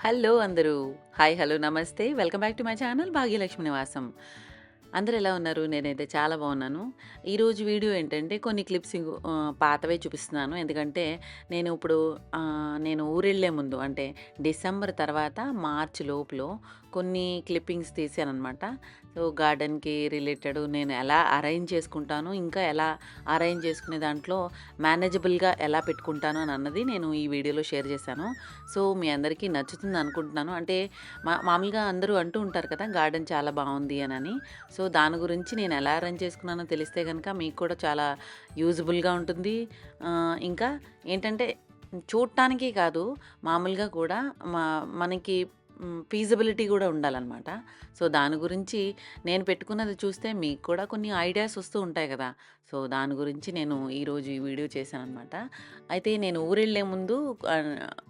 Hello అందరూ. Hi, hello, నమస్తే. Welcome back to my channel Bhagyalakshmi నివాసం. అందరూ ఎలా ఉన్నారు? నేనైతే చాలా బాగున్నాను. ఈరోజు వీడియో ఏంటంటే కొన్ని క్లిప్స్ పాతవే చూపిస్తున్నాను. ఎందుకంటే నేను ఊరెళ్ళే ముందు అంటే డిసెంబర్ తర్వాత మార్చ్ లోపులో కొన్ని క్లిప్పింగ్స్ తీశాననమాట. సో, గార్డెన్‌కి రిలేటెడ్ నేను ఎలా అరేంజ్ చేసుకుంటాను, ఇంకా ఎలా అరేంజ్ చేసుకునే దాంట్లో మేనేజబుల్‌గా ఎలా పెట్టుకుంటాను అని అన్నది నేను ఈ వీడియోలో షేర్ చేశాను. సో, మీ అందరికీ నచ్చుతుంది అనుకుంటున్నాను. అంటే మామూలుగా అందరూ అంటూ ఉంటారు కదా! గార్డెన్ చాలా బావుంది అనని. సో, దాని గురించి నేను ఎలా అరేంజ్ చేసుకున్నానో తెలిస్తే గనక మీకు కూడా చాలా యూజబుల్‌గా ఉంటుంది. ఇంకా ఏంటంటే చూడటానికి కాదు, మామూలుగా కూడా మా మనకి ఫీజిబిలిటీ గూడా ఉండాలనమాట. సో, దాని గురించి నేను పెట్టుకున్నది చూస్తే మీకు కూడా కొన్ని ఐడియాస్ వస్తూ ఉంటాయి గదా! సో, దాని గురించి నేను ఈరోజు ఈ వీడియో చేశాననమాట. అయితే నేను ఊరెళ్ళే ముందు ఆహ్,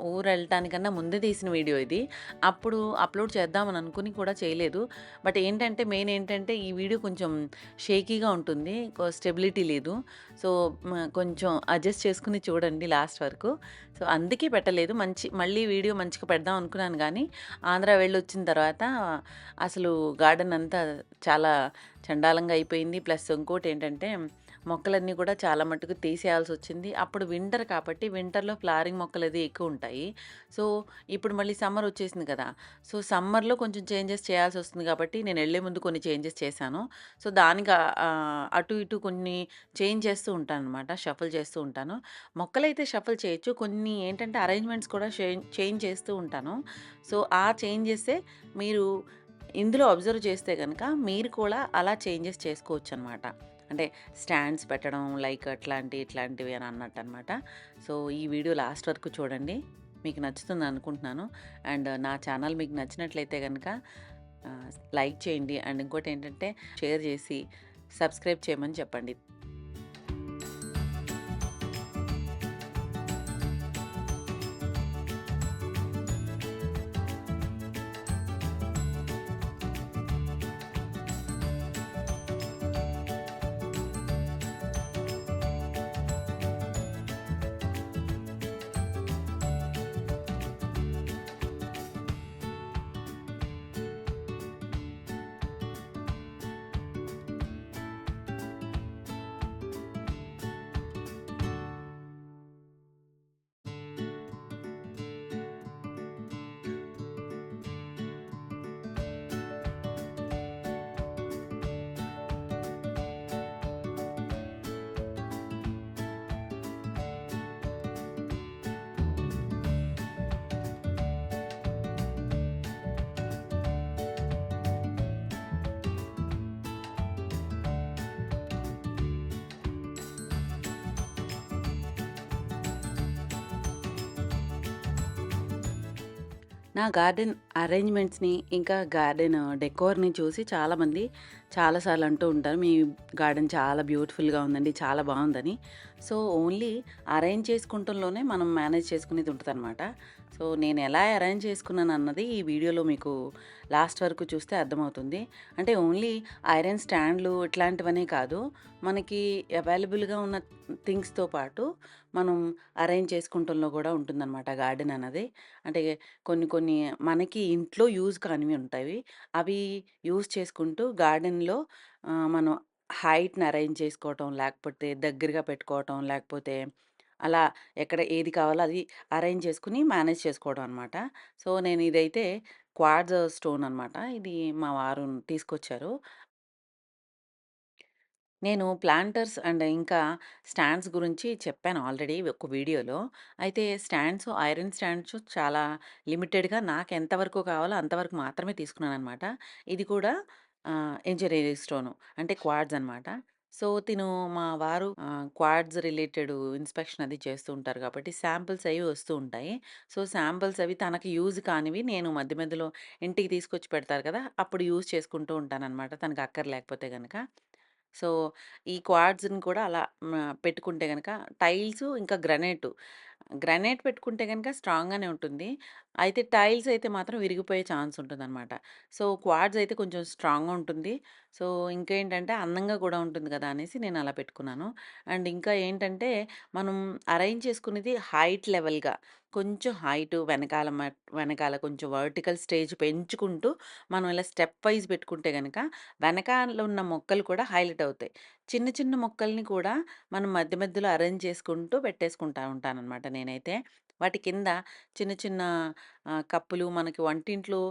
ఊరెళ్ళటానికన్నా ముందే తీసిన వీడియో ఇది. అప్పుడు అప్‌లోడ్ చేద్దామని అనుకుని కూడా చేయలేదు. బట్ ఏంటంటే మెయిన్ ఏంటంటే ఈ వీడియో కొంచెం షేకీగా ఉంటుంది. స్టెబిలిటీ లేదు. సో, కొంచెం అడ్జస్ట్ చేసుకొని చూడండి లాస్ట్ వరకు. సో, అందుకే పెట్టలేదు. మళ్ళీ వీడియో మంచిగా పెడదాం అనుకున్నాను గానీ, ఆంధ్ర వెళ్ళొచ్చిన తర్వాత అసలు గార్డెన్ అంతా చాలా చండాలంగా అయిపోయింది. ప్లస్ ఇంకోటేంటంటే మొక్కలన్నీ కూడా చాలా మట్టుకు తీసేయాల్సొచ్చింది. అప్పుడు వింటర్ కాబట్టి వింటర్‌లో ఫ్లవరింగ్ మొక్కలది ఎక్కువుంటాయి. సో, ఇప్పుడు మళ్ళీ సమ్మర్ వచ్చేసింది కదా! సో, సమ్మర్‌లో కొంచెం చేంజెస్ చేయాల్సొస్తుంది కాబట్టి నేనెళ్ళే ముందు కొన్ని చేంజెస్ చేశాను. సో, దానికి అటు ఇటు కొన్ని చేంజ్ చేస్తూ ఉంటాననమాట. షఫుల్ చేస్తూ ఉంటాను. మొక్కలైతే షఫుల్ చేయొచ్చు. కొన్ని ఏంటంటే అరేంజ్‌మెంట్స్ కూడా చేంజ్ చేస్తూ ఉంటాను. సో, ఆ చేంజెసే మీరు ఇందులో అబ్జర్వ్ చేస్తే గనక మీరు కూడా అలా చేంజెస్ చేసుకోవచ్చనమాట. అంటే స్టాండ్స్ పెట్టడం లైక్ ఇట్లాంటివి అని అన్నట్టనమాట. సో, ఈ వీడియో లాస్ట్ వరకు చూడండి. మీకు నచ్చుతుంది అనుకుంటున్నాను. అండ్ నా ఛానల్ మీకు నచ్చినట్లయితే గనక లైక్ చేయండి. అండ్ ఇంకోటేంటంటే షేర్ చేసి సబ్స్క్రైబ్ చేయమని చెప్పండి. నా గార్డెన్ అరేంజ్‌మెంట్స్‌ని, ఇంకా గార్డెన్ డెకోర్‌ని చూసి చాలామంది చాలా సార్లు అంటూ ఉంటారు. మీ గార్డెన్ చాలా బ్యూటిఫుల్‌గా ఉందండి, చాలా బావుందని. సో, ఓన్లీ అరేంజ్ చేసుకుంటంలోనే మనం మేనేజ్ చేసుకునేది ఉంటదనమాట. సో, నేను ఎలా అరేంజ్ చేసుకున్నానన్నది ఈ వీడియోలో మీకు లాస్ట్ వరకు చూస్తే అర్థమవుతుంది. అంటే ఓన్లీ ఐరన్ స్టాండ్‌లు ఇట్లాంటివనే కాదు, మనకి అవైలబుల్‌గా ఉన్న థింగ్స్‌తో పాటు మనం అరేంజ్ చేసుకుంటంలో కూడా ఉంటుందనమాట గార్డెన్ అన్నది. అంటే కొన్ని కొన్ని మనకి ఇంట్లో యూజ్ కానివి ఉంటాయి. అవి యూజ్ చేసుకుంటూ గార్డెన్‌లో మనం హైట్‌ని అరేంజ్ చేసుకోవటం, లేకపోతే దగ్గరగా పెట్టుకోవటం, లేకపోతే అలా ఎక్కడ ఏది కావాలో అది అరేంజ్ చేసుకొని మేనేజ్ చేసుకోవడం అనమాట. సో, నేను ఇదైతే క్వార్ట్జ్ స్టోన్ అనమాట. ఇది మా వారు తీసుకొచ్చారు. నేను ప్లాంటర్స్ అండ్ ఇంకా స్టాండ్స్ గురించి చెప్పాను ఆల్రెడీ ఒక వీడియోలో. అయితే స్టాండ్స్, ఐరన్ స్టాండ్స్ చాలా లిమిటెడ్‌గా నాకు ఎంతవరకు కావాలో అంతవరకు మాత్రమే తీసుకున్నాననమాట. ఇది కూడా ఇంజినీరింగ్ స్టోను అంటే క్వార్ట్జ్ అనమాట. సో, మా వారు క్వార్ట్జ్ రిలేటెడ్ ఇన్స్‌పెక్షన్ అది చేస్తూ ఉంటారు కాబట్టి శాంపిల్స్ అవి వస్తూ ఉంటాయి. సో, శాంపిల్స్ అవి తనకి యూజ్ కానివి నేను మధ్య మధ్యలో ఇంటికి తీసుకొచ్చి పెడతారు కదా! అప్పుడు యూజ్ చేసుకుంటూ ఉంటాననమాట తనకు అక్కర్లేకపోతే గనక. సో, ఈ క్వార్ట్జ్‌ని కూడా అలా పెట్టుకుంటే గనక టైల్సు ఇంకా గ్రానైటు గ్రానైట్ పెట్టుకుంటే గనుక స్ట్రాంగ్‌గానే ఉంటుంది. అయితే టైల్స్ అయితే మాత్రం విరిగిపోయే ఛాన్స్ ఉంటుందనమాట. సో, క్వార్ట్జ్ అయితే కొంచెం స్ట్రాంగ్‌గా ఉంటుంది. సో, ఇంకేంటంటే అందంగా కూడా ఉంటుంది కదా! అనేసి నేను అలా పెట్టుకున్నాను. అండ్ ఇంకా ఏంటంటే మనం అరేంజ్ చేసుకునేది హైట్ లెవెల్‌గా కొంచెం హైట్ వెనకాల కొంచెం వర్టికల్ స్టేజ్ పెంచుకుంటూ మనం ఇలా స్టెప్ వైస్ పెట్టుకుంటే గనక వెనకాల ఉన్న మొక్కలు కూడా హైలైట్ అవుతాయి. చిన్న చిన్న మొక్కల్ని కూడా మనం మధ్య మధ్యలో అరేంజ్ చేసుకుంటూ పెట్టేసుకుంటా ఉంటాననమాట నేనైతే. వాటి కింద చిన్న చిన్న కప్పులు మనకి వంటింట్లో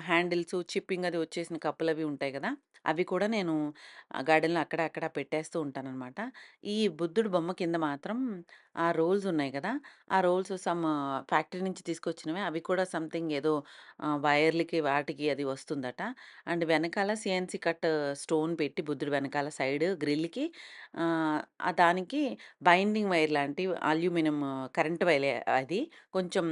హ్యాండిల్సు, చిప్పింగ్ అది వచ్చేసిన కప్పులవి ఉంటాయి గదా! అవి కూడా నేను గార్డెన్‌లో అక్కడ, అక్కడ పెట్టేస్తూ ఉంటాననమాట. ఈ బుద్ధుడు బొమ్మ కింద మాత్రం ఆ రోల్స్ ఉన్నాయి గదా! ఆ రోల్స్ ఫ్యాక్టరీ నుంచి తీసుకొచ్చినవే. అవి కూడా సంథింగ్ ఏదో వైర్‌లకి వాటికి అది వస్తుందట. అండ్ వెనకాల సీఎన్‌సీ కట్ స్టోన్ పెట్టి బుద్ధుడు వెనకాల సైడ్ గ్రిల్‌కి దానికి బైండింగ్ వైర్ లాంటి అల్యూమినియం కరెంట్ వైలే అది. కొంచెం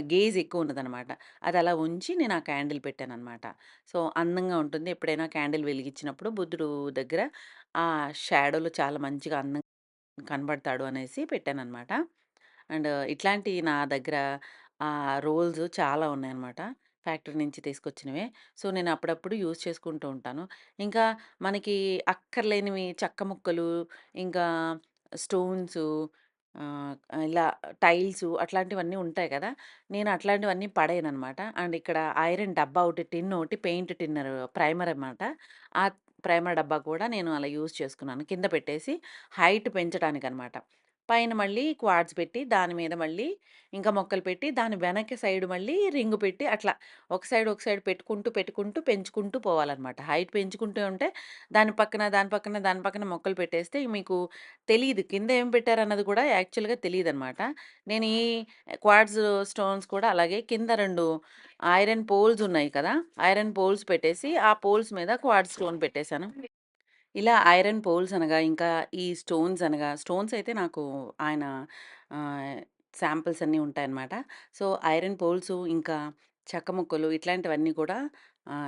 గేజ్ ఎక్కువున్నదనమాట. అదలా ఉంచి నేను ఆ క్యాండిల్ పెట్టాననమాట. సో, అందంగా ఉంటుంది. ఎప్పుడైనా క్యాండిల్ వెలిగించినప్పుడు బుద్ధుడు దగ్గర ఆ షాడోలో చాలా మంచిగా అందంగా కనబడతాడు అనేసి పెట్టాననమాట. అండ్ ఇట్లాంటి నా దగ్గర రోల్స్ చాలా ఉన్నాయన్నమాట. ఫ్యాక్టరీ నుంచి తీసుకొచ్చినవే. సో, నేను అప్పుడప్పుడు యూజ్ చేసుకుంటూ ఉంటాను. ఇంకా మనకి అక్కర్లేనివి చెక్క ముక్కలు, ఇంకా స్టోన్సు ఆహ్, ఇలా టైల్సు అట్లాంటివన్నీ ఉంటాయి కదా! నేను అట్లాంటివన్నీ పడేయననమాట. అండ్ ఇక్కడ ఐరన్ డబ్బా ఒకటి టిన్ ఒకటి పెయింట్ టిన్నర్ ప్రైమర్ అనమాట. ఆ ప్రైమర్ డబ్బా కూడా నేను అలా యూజ్ చేసుకున్నాను. కింద పెట్టేసి హైట్ పెంచడానికనమాట. పైన మళ్ళీ క్వార్ట్జ్ పెట్టి, దాని మీద మళ్ళీ ఇంకా మొక్కలు పెట్టి, దాని వెనక సైడ్ మళ్ళీ రింగ్ పెట్టి, అట్లా ఒక సైడ్ పెట్టుకుంటూ, పెట్టుకుంటూ పెంచుకుంటూ పోవాలనమాట. హైట్ పెంచుకుంటూ ఉంటే దాని పక్కన మొక్కలు పెట్టేస్తే మీకు తెలీదు. కింద ఏం పెట్టారన్నది కూడా యాక్చువల్‌గా తెలీదనమాట. నేను ఈ క్వార్ట్జ్ స్టోన్స్ కూడా అలాగే కింద 2 ఐరన్ పోల్స్ ఉన్నాయి కదా! ఐరన్ పోల్స్ పెట్టేసి, ఆ పోల్స్ మీద క్వార్ట్జ్ స్టోన్ పెట్టేసాను. ఇలా ఐరన్ పోల్స్ అనగా, ఇంకా ఈ స్టోన్స్ అనగా, స్టోన్స్ అయితే నాకు ఆయన ఆహ్, శాంపిల్స్ అన్నీ ఉంటాయన్నమాట. సో, ఐరన్ పోల్సు, ఇంకా చెక్క ముక్కలు ఇట్లాంటివన్నీ కూడా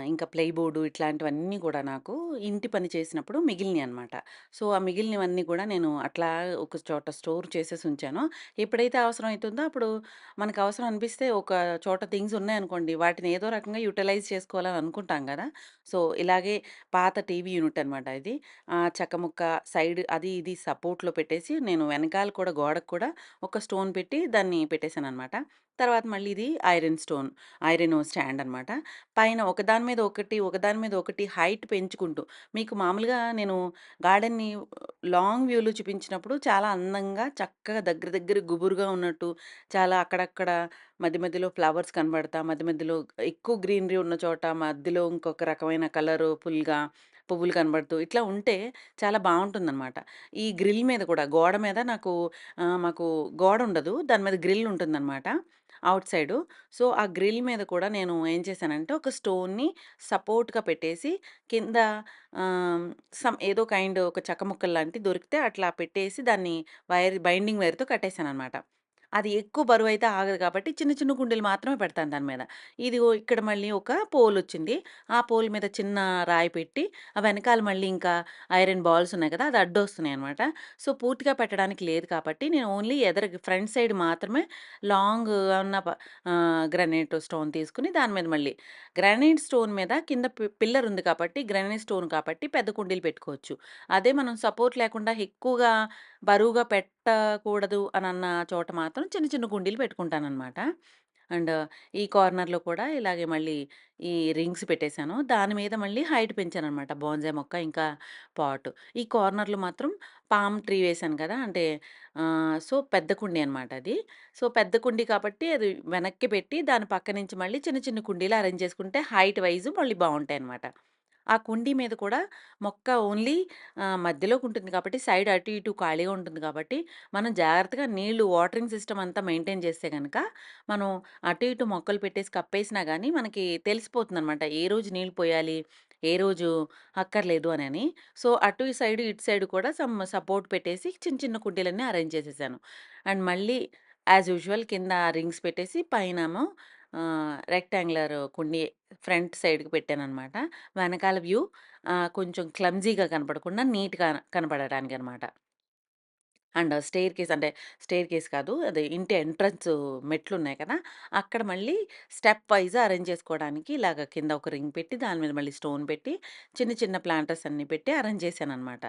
ఇంకా ప్లై బోర్డు ఇట్లాంటివన్నీ కూడా నాకు ఇంటి పని చేసినప్పుడు మిగిలినయన్నమాట. సో, ఆ మిగిలినవన్నీ కూడా నేను అట్లా ఒక చోట స్టోర్ చేసేసి ఉంచాను. ఎప్పుడైతే అవసరం అయితుందో అప్పుడు మనకు అవసరం అనిపిస్తే ఒక చోట థింగ్స్ ఉన్నాయనుకోండి, వాటిని ఏదో రకంగా యుటిలైజ్ చేసుకోవాలని అనుకుంటాం గదా! సో, ఇలాగే పాత టీవీ యూనిట్ అనమాట ఇది. చెక్క ముక్క సైడ్ అది ఇది సపోర్ట్‌లో పెట్టేసి, నేను వెనకాల కూడా గోడకు కూడా ఒక స్టోన్ పెట్టి దాన్ని పెట్టేసాననమాట. తర్వాత మళ్ళీ ఇది ఐరన్ స్టాండ్ అనమాట. పైన ఒకదాని మీద ఒకటి, ఒకదాని మీద ఒకటి హైట్ పెంచుకుంటూ మీకు మామూలుగా నేను గార్డెన్‌ని లాంగ్ వ్యూలో చూపించినప్పుడు చాలా అందంగా, చక్కగా దగ్గర దగ్గర గుబురుగా ఉన్నట్టు, చాలా అక్కడక్కడ మధ్య మధ్యలో ఫ్లవర్స్ కనబడతా, మధ్య మధ్యలో ఎక్కువ గ్రీనరీ ఉన్న చోట మధ్యలో ఇంకొక రకమైన కలరు ఫుల్‌గా పువ్వులు కనబడుతూ ఇట్లా ఉంటే చాలా బావుంటుందనమాట. ఈ గ్రిల్ మీద కూడా గోడ మీద మాకు గోడ ఉండదు. దాని మీద గ్రిల్ ఉంటుందనమాట ఔట్ సైడు. సో, ఆ గ్రిల్ మీద కూడా నేను ఏం చేశానంటే ఒక స్టోన్‌ని సపోర్ట్‌గా పెట్టేసి కింద ఆహ్, ఏదో కైండ్ ఒక చెక్క ముక్కలు లాంటిది దొరికితే అట్లా పెట్టేసి దాన్ని బైండింగ్ వైర్‌తో కట్టేసాననమాట. అది ఎక్కువ బరువైతే ఆగదు కాబట్టి చిన్న చిన్న కుండీలు మాత్రమే పెడతాను దాని మీద. ఇదిగో ఇక్కడ మళ్ళీ ఒక పోలొచ్చింది. ఆ పోల్ మీద చిన్న రాయి పెట్టి, ఆ వెనకాల మళ్ళీ ఇంకా ఐరన్ బాల్స్ ఉన్నాయి కదా! అది అడ్డొస్తున్నాయనమాట. సో, పూర్తిగా పెట్టడానికి లేదు కాబట్టి నేను ఓన్లీ ఫ్రంట్ సైడ్ మాత్రమే లాంగ్‌గా ఉన్న గ్రానైట్ స్టోన్ తీసుకొని దాని మీద మళ్ళీ గ్రానైట్ స్టోన్ మీద కింద పిల్లర్ ఉంది కాబట్టి గ్రానైట్ స్టోన్ కాబట్టి పెద్ద కుండీలు పెట్టుకోవచ్చు. అదే మనం సపోర్ట్ లేకుండా ఎక్కువగా బరువుగా పెట్టకూడదు అనన్న చోట మాత్రం చిన్న చిన్న కుండీలు పెట్టుకుంటాననమాట. అండ్ ఈ కార్నర్‌లో కూడా ఇలాగే మళ్ళీ ఈ రింగ్స్ పెట్టేసాను. దాని మీద మళ్ళీ హైట్ పెంచాననమాట. బోన్సాయ్ మొక్క ఇంకా పాట్. ఈ కార్నర్‌లో మాత్రం పామ్ ట్రీ వేశాను కదా! అంటే సో, పెద్ద కుండీ అనమాట అది. సో, పెద్ద కుండీ కాబట్టి అది వెనక్కి పెట్టి దాని పక్క నుంచి మళ్ళీ చిన్న చిన్న కుండీలు అరేంజ్ చేసుకుంటే హైట్ వైస్ మళ్ళీ బావుంటాయనమాట. ఆ కుండీ మీద కూడా మొక్క ఓన్లీ మధ్యలోకుంటుంది కాబట్టి సైడ్ అటు ఇటు ఖాళీగా ఉంటుంది కాబట్టి, మనం జాగ్రత్తగా వాటరింగ్ సిస్టమ్ అంతా మెయింటైన్ చేస్తే గనక, మనం అటు ఇటు మొక్కలు పెట్టేసి కప్పేసినా గానీ మనకి తెలిసిపోతుందనమాట. ఏ రోజు నీళ్ళు పోయాలి, ఏ రోజు అక్కర్లేదు అనని. సో, అటు సైడ్, ఇటు సైడ్ కూడా సపోర్ట్ పెట్టేసి చిన్న చిన్న కుండీలన్నీ అరేంజ్ చేసేసాను. అండ్ మళ్ళీ యాజ్ యూజువల్ కింద రింగ్స్ పెట్టేసి పైనేమో రెక్టాంగులర్ కుండీ ఫ్రంట్ సైడ్‌కి పెట్టాననమాట. వెనకాల వ్యూ కొంచెం క్లమ్జీగా కనపడకుండా నీట్‌గా కనపడటానికనమాట. అండ్ స్టెయిర్ కేస్ కాదు. అది ఇంటి ఎంట్రన్స్ మెట్లున్నాయి కదా! అక్కడ మళ్ళీ స్టెప్ వైస్ అరేంజ్ చేసుకోవడానికి ఇలాగ కింద ఒక రింగ్ పెట్టి, దాని మీద మళ్ళీ స్టోన్ పెట్టి, చిన్న చిన్న ప్లాంటర్స్ అన్నీ పెట్టి అరేంజ్ చేశాననమాట.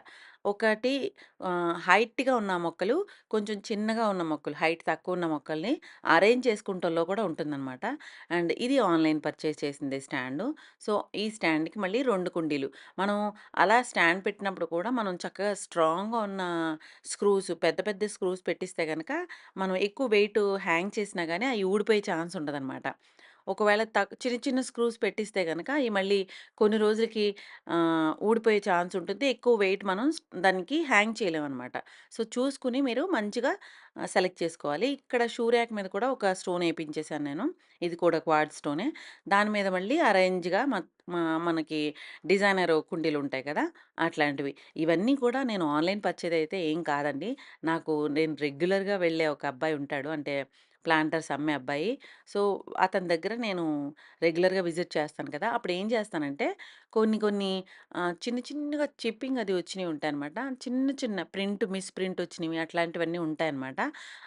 ఒకటి హైట్‌గా ఉన్న మొక్కలు, కొంచెం చిన్నగా ఉన్న మొక్కలు, హైట్ తక్కువ ఉన్న మొక్కల్ని అరేంజ్ చేసుకుంటంలో కూడా ఉంటుందనమాట. అండ్ ఇది ఆన్‌లైన్ పర్చేస్ చేసిందే స్టాండు. సో, ఈ స్టాండ్‌కి మళ్ళీ 2 కుండీలు. మనం అలా స్టాండ్ పెట్టినప్పుడు కూడా మనం చక్కగా స్ట్రాంగ్‌గా ఉన్న పెద్ద పెద్ద స్క్రూస్ పెట్టిస్తే గనక, మనం ఎక్కువ వెయిట్ హ్యాంగ్ చేసినా గాని అయి ఊడిపోయే ఛాన్స్ ఉండదనమాట. ఒకవేళ చిన్న చిన్న స్క్రూస్ పెట్టిస్తే గనక అయి మళ్ళీ కొన్ని రోజులకి ఊడిపోయే ఛాన్స్ ఉంటుంది. ఎక్కువ వెయిట్ మనం దానికి హ్యాంగ్ చేయలేమనమాట. సో, చూసుకొని మీరు మంచిగా సెలెక్ట్ చేసుకోవాలి. ఇక్కడ షూ ర్యాక్ మీద కూడా ఒక స్టోన్ ఏపించేసాను నేను. ఇది కూడా క్వార్ట్జ్ స్టోనే. దాని మీద మళ్ళీ అరేంజ్‌గా మనకి డిజైనర్ కుండీలుంటాయి కదా! అట్లాంటివి. ఇవన్నీ కూడా నేను ఆన్‌లైన్ పర్చేజ్ అయితే ఏం కాదండి. నేను రెగ్యులర్‌గా వెళ్ళే ఒక అబ్బాయి ఉంటాడు. అంటే ప్లాంటర్స్ అమ్మే అబ్బాయి. సో, అతని దగ్గర నేను రెగ్యులర్‌గా విజిట్ చేస్తాను కదా! అప్పుడు ఏం చేస్తానంటే కొన్ని కొన్ని చిన్న చిన్నగా చిప్పింగ్ అది వచ్చినయి ఉంటాయన్నమాట. చిన్న చిన్న మిస్ ప్రింట్ వచ్చినవి అట్లాంటివన్నీ ఉంటాయన్నమాట.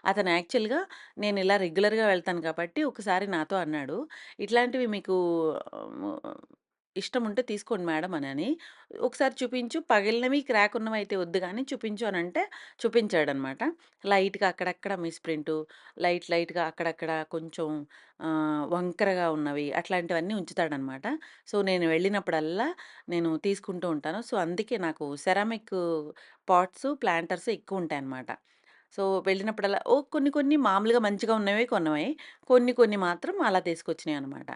అతను యాక్చువల్‌గా నేను ఇలా రెగ్యులర్‌గా వెళ్తాను కాబట్టి ఒకసారి నాతో అన్నాడు, "ఇట్లాంటివి మీకు ఆహ్, ఇష్టముంటే తీసుకోండి మేడం" అనని. "ఒకసారి చూపించు, పగిలినవి, క్రాక్ ఉన్నవయితే వద్దు గానీ చూపించు" అనంటే చూపించాడనమాట. లైట్‌గా అక్కడక్కడ మిస్ ప్రింటు, లైట్‌గా అక్కడక్కడ కొంచెం వంకరగా ఉన్నవి అట్లాంటివన్నీ ఉంచుతాడనమాట. సో, నేను వెళ్ళినప్పుడల్లా నేను తీసుకుంటూ ఉంటాను. సో, అందుకే నాకు సెరామిక్ పాట్స్, ప్లాంటర్స్ ఎక్కువుంటాయనమాట. సో, వెళ్ళినప్పుడల్లా కొన్ని కొన్ని మామూలుగా మంచిగా ఉన్నవే కొన్నవి. కొన్ని కొన్ని మాత్రం అలా తీసుకొచ్చినియనమాట.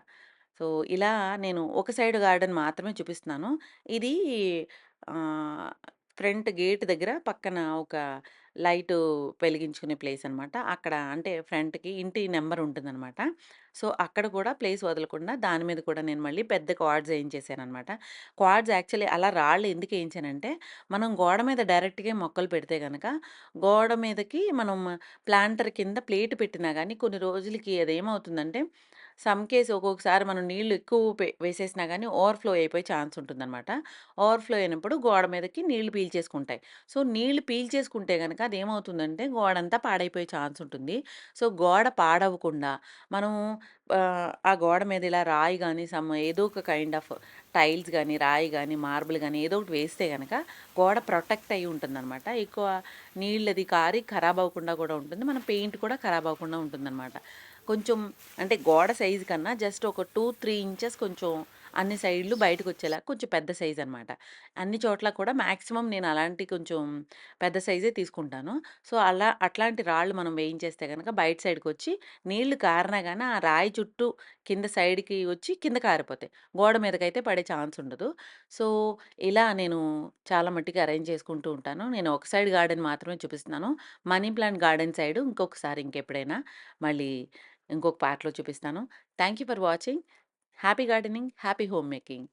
సో, ఇలా నేను ఒక సైడ్ గార్డెన్ మాత్రమే చూపిస్తున్నాను. ఇది ఆహ్, ఫ్రంట్ గేట్ దగ్గర పక్కన ఒక లైటు వెలిగించుకునే ప్లేస్ అనమాట. అక్కడ అంటే ఫ్రంట్‌కి ఇంటి నంబర్ ఉంటుందనమాట. సో, అక్కడ కూడా ప్లేస్ వదలకుండా దాని మీద కూడా నేను మళ్ళీ పెద్ద క్వార్ట్స్ ఏయించేసాననమాట. క్వార్ట్స్ యాక్చువల్లీ అలా రాళ్ళు ఎందుకు ఏయించానంటే, మనం గోడ మీద డైరెక్ట్‌గా మొక్కలు పెడితే గనక, గోడ మీదకి మనం ప్లాంటర్ కింద ప్లేట్ పెట్టినా గానీ కొన్ని రోజులకి అదేమవుతుందంటే ఒక్కొక్కసారి మనం నీళ్లు ఎక్కువ వేసేసినా గానీ ఓవర్‌ఫ్లో అయిపోయే ఛాన్స్ ఉంటుందనమాట. ఓవర్‌ఫ్లో అయినప్పుడు గోడ మీదకి నీళ్లు పీల్చేసుకుంటాయి. సో, నీళ్లు పీల్చేసుకుంటే గనక అదేమవుతుందంటే గోడంతా పాడైపోయే ఛాన్స్ ఉంటుంది. సో, గోడ పాడవకుండా మనము ఆ గోడ మీద ఇలా రాయి గానీ, ఏదో ఒక కైండ్ ఆఫ్ టైల్స్ గానీ, రాయి గానీ, మార్బుల్ గానీ ఏదో ఒకటి వేస్తే గనక గోడ ప్రొటెక్ట్ అయ్యి ఉంటుందనమాట. ఎక్కువ నీళ్ళది కారి ఖరాబ్ అవ్వకుండా కూడా ఉంటుంది. మన పెయింట్ కూడా ఖరాబ్ అవ్వకుండా ఉంటుందనమాట. కొంచెం అంటే గోడ సైజ్ కన్నా జస్ట్ ఒక 2, 3 ఇంచెస్ కొంచెం అన్ని సైడ్‌లు బయటకొచ్చేలా కొంచెం పెద్ద సైజ్ అనమాట. అన్ని చోట్ల కూడా మాక్సిమం నేను అలాంటి కొంచెం పెద్ద సైజే తీసుకుంటాను. సో, అట్లాంటి రాళ్ళు మనం వేయించేస్తే గనక బయట సైడ్‌కొచ్చి నీళ్లు కారినా గాని ఆ రాయి చుట్టూ కింద సైడ్‌కి వచ్చి కింద కారిపోతాయి. గోడ మీదకైతే పడే ఛాన్స్ ఉండదు. సో, ఇలా నేను చాలా మట్టికి అరేంజ్ చేసుకుంటూ ఉంటాను. నేను ఒక సైడ్ గార్డెన్ మాత్రమే చూపిస్తున్నాను. మనీ ప్లాంట్ గార్డెన్ సైడ్ ఇంకెప్పుడైనా మళ్ళీ ఇంకొక పార్ట్‌లో చూపిస్తాను. Thank you for watching. Happy gardening. Happy home making.